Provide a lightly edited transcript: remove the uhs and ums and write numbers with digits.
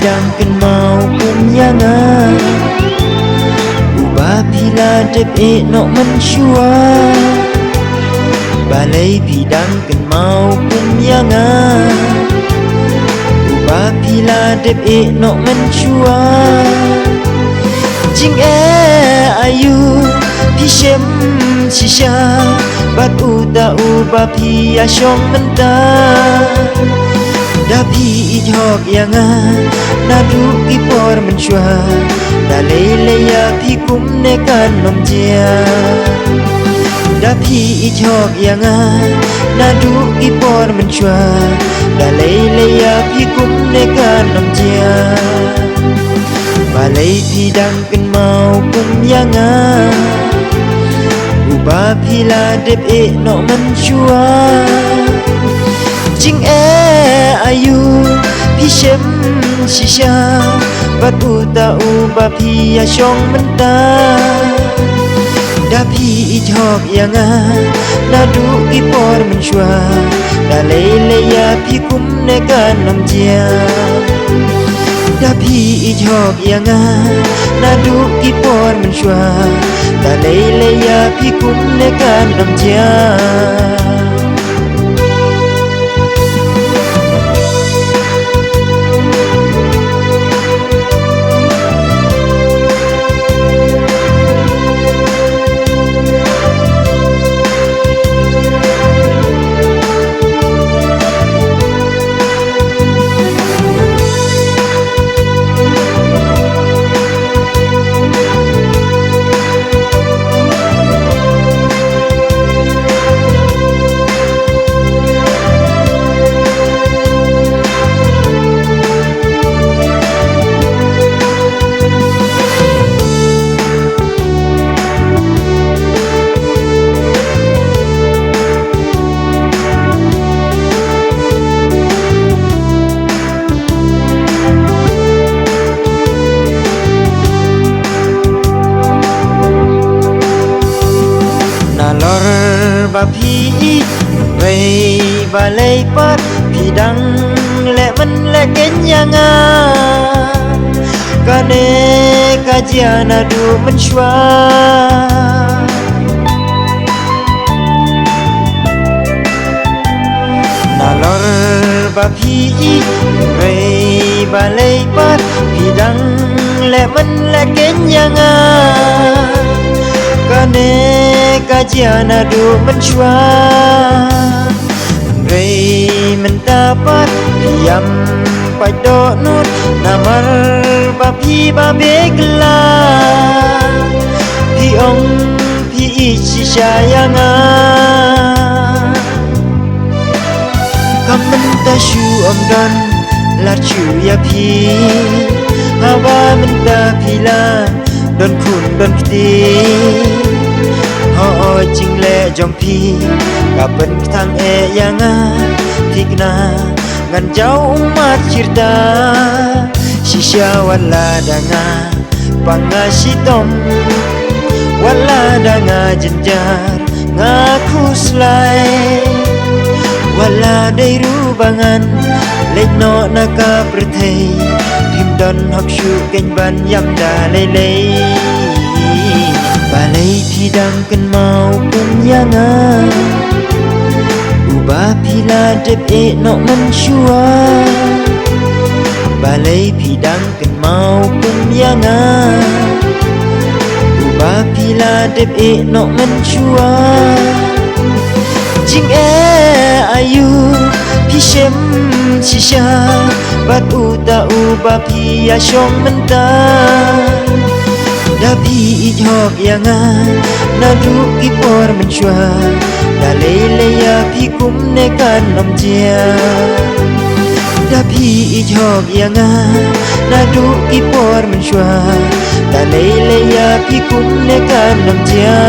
hidangkan maupun jangan ubah bila dep nok mensyua balai hidangkan maupun jangan ubah bila dep nok mensyua jing ayu pisem shisha bat uda ubah pia syong mentah Dapi ijhok yangan nadu kipor mensyua dalai leya pikum nekan nomjia Dapi ijhok yangan nadu kipor mensyua dalai leya pikum nekan nomjia Balai hidangkan maupun yangan ubah bila dep nok mensyua jing ayu pisem shisha bat uta ubah pia syong mentah dapi ijhok yangan nadu kipor mensyua dalai leya pikum nekan nomjia dapi ijhok yangan nadu kipor mensyua dalai leya pikum nekan nomjia Bapi vei balai pat hidang le men le kenyanga kane kajian adu mensyua nalor bapi vei balai pat hidang le men le kenyanga kane kajian adu mensyua Rei mentapat diam pada nur namar bapi babe gelar Piong pi ichi sayangan Kamen tasyu omdan larchu ya pi Hawa menta pila don kun don kti Ho jing le jong pi kapen thang yanga tikna ngan jau umat cirta shisha wala danga pangasitom wala danga jenjar ngaku slai wala dai rubangan leino naka perthei pimdon hakshu kenban yam da lei Balai hidangkan maupun jangan ubah bila dep nok mensyua Balai hidangkan maupun jangan ubah bila dep nok mensyua jing ayu pisem shisha bat uta ubah pia syong mentah Dapi ijhok yangan nadu kipor mensyua dalai leya pikum nekan nomjia Dapi ijhok yangan nadu kipor mensyua dalai leya pikum nekan nomjia